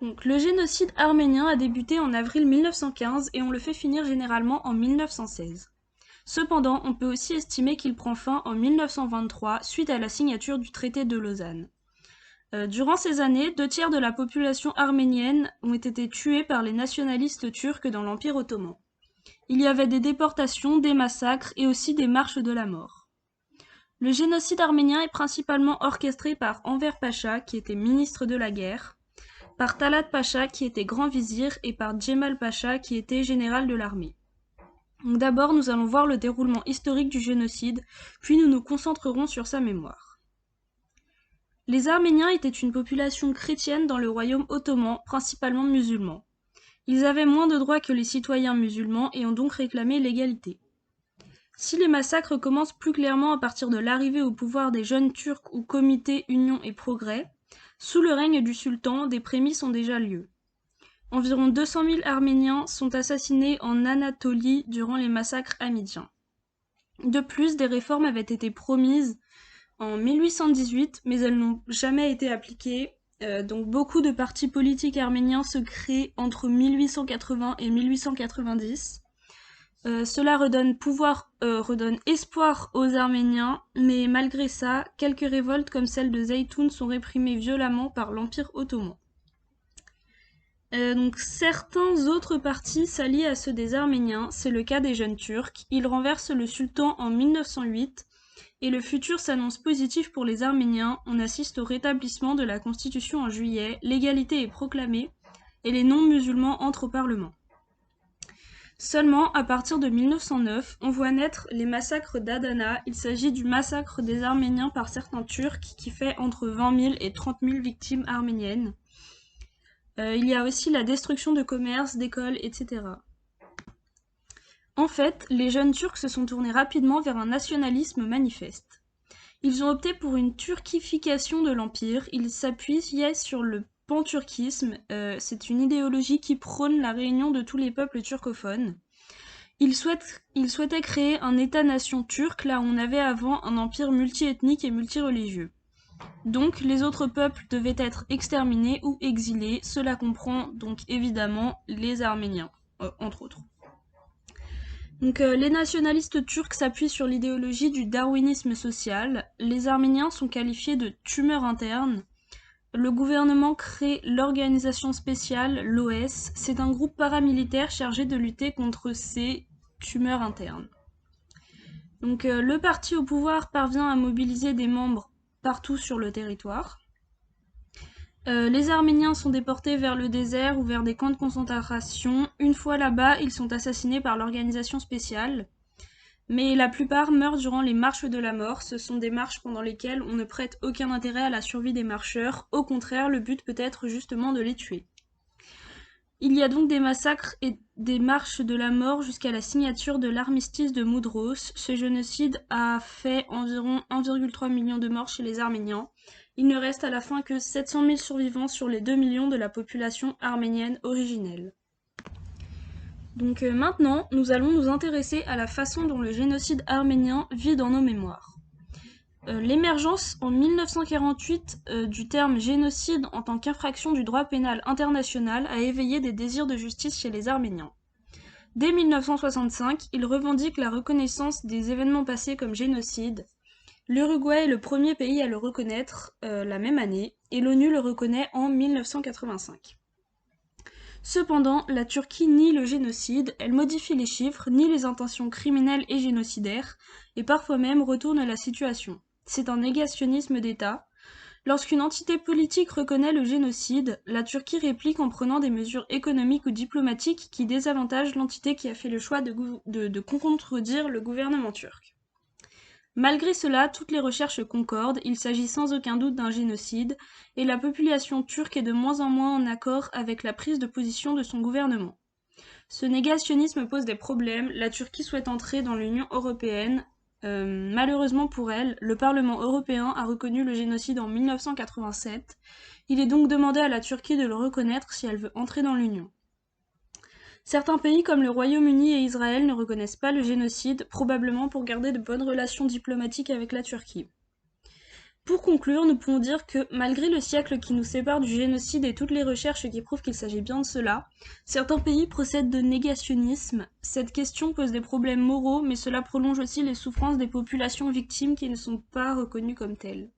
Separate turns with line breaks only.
Donc, le génocide arménien a débuté en avril 1915 et on le fait finir généralement en 1916. Cependant, on peut aussi estimer qu'il prend fin en 1923 suite à la signature du traité de Lausanne. Durant ces années, 2 tiers de la population arménienne ont été tués par les nationalistes turcs dans l'Empire ottoman. Il y avait des déportations, des massacres et aussi des marches de la mort. Le génocide arménien est principalement orchestré par Enver Pacha, qui était ministre de la guerre, par Talat Pacha, qui était grand vizir, et par Djemal Pacha, qui était général de l'armée. Donc d'abord, nous allons voir le déroulement historique du génocide, puis nous nous concentrerons sur sa mémoire. Les Arméniens étaient une population chrétienne dans le royaume ottoman, principalement musulman. Ils avaient moins de droits que les citoyens musulmans et ont donc réclamé l'égalité. Si les massacres commencent plus clairement à partir de l'arrivée au pouvoir des jeunes Turcs ou comités Union et Progrès, sous le règne du sultan, des prémices ont déjà lieu. Environ 200 000 Arméniens sont assassinés en Anatolie durant les massacres hamidiens. De plus, des réformes avaient été promises en 1818, mais elles n'ont jamais été appliquées. Donc beaucoup de partis politiques arméniens se créent entre 1880 et 1890. Cela redonne espoir aux Arméniens, mais malgré ça, quelques révoltes comme celle de Zeytoun sont réprimées violemment par l'Empire ottoman. Donc certains autres partis s'allient à ceux des Arméniens, c'est le cas des jeunes Turcs. Ils renversent le sultan en 1908 et le futur s'annonce positif pour les Arméniens. On assiste au rétablissement de la constitution en juillet, l'égalité est proclamée et les non-musulmans entrent au Parlement. Seulement, à partir de 1909, on voit naître les massacres d'Adana. Il s'agit du massacre des Arméniens par certains Turcs qui fait entre 20 000 et 30 000 victimes arméniennes. Il y a aussi la destruction de commerces, d'écoles, etc. En fait, les jeunes Turcs se sont tournés rapidement vers un nationalisme manifeste. Ils ont opté pour une turquification de l'Empire. Ils s'appuyaient sur le panturquisme. C'est une idéologie qui prône la réunion de tous les peuples turcophones. Ils souhaitaient créer un État-nation turc là où on avait avant un empire multiethnique et multireligieux. Donc les autres peuples devaient être exterminés ou exilés, cela comprend donc évidemment les Arméniens, entre autres. Donc les nationalistes turcs s'appuient sur l'idéologie du darwinisme social. Les Arméniens sont qualifiés de tumeurs internes. Le gouvernement crée l'organisation spéciale, l'OS. C'est un groupe paramilitaire chargé de lutter contre ces tumeurs internes. Donc le parti au pouvoir parvient à mobiliser des membres partout sur le territoire. Les Arméniens sont déportés vers le désert ou vers des camps de concentration. Une fois là-bas, ils sont assassinés par l'organisation spéciale. Mais la plupart meurent durant les marches de la mort. Ce sont des marches pendant lesquelles on ne prête aucun intérêt à la survie des marcheurs. Au contraire, le but peut être justement de les tuer. Il y a donc des massacres et des marches de la mort jusqu'à la signature de l'armistice de Moudros. Ce génocide a fait environ 1,3 million de morts chez les Arméniens. Il ne reste à la fin que 700 000 survivants sur les 2 millions de la population arménienne originelle. Donc maintenant, nous allons nous intéresser à la façon dont le génocide arménien vit dans nos mémoires. L'émergence en 1948 du terme génocide en tant qu'infraction du droit pénal international a éveillé des désirs de justice chez les Arméniens. Dès 1965, ils revendiquent la reconnaissance des événements passés comme génocide. L'Uruguay est le premier pays à le reconnaître la même année, et l'ONU le reconnaît en 1985. Cependant, la Turquie nie le génocide, elle modifie les chiffres, nie les intentions criminelles et génocidaires, et parfois même retourne la situation. C'est un négationnisme d'État. Lorsqu'une entité politique reconnaît le génocide, la Turquie réplique en prenant des mesures économiques ou diplomatiques qui désavantagent l'entité qui a fait le choix de contredire le gouvernement turc. Malgré cela, toutes les recherches concordent, il s'agit sans aucun doute d'un génocide, et la population turque est de moins en moins en accord avec la prise de position de son gouvernement. Ce négationnisme pose des problèmes, la Turquie souhaite entrer dans l'Union européenne. Malheureusement pour elle, le Parlement européen a reconnu le génocide en 1987. Il est donc demandé à la Turquie de le reconnaître si elle veut entrer dans l'Union. Certains pays comme le Royaume-Uni et Israël ne reconnaissent pas le génocide, probablement pour garder de bonnes relations diplomatiques avec la Turquie. Pour conclure, nous pouvons dire que, malgré le siècle qui nous sépare du génocide et toutes les recherches qui prouvent qu'il s'agit bien de cela, certains pays procèdent de négationnisme. Cette question pose des problèmes moraux, mais cela prolonge aussi les souffrances des populations victimes qui ne sont pas reconnues comme telles.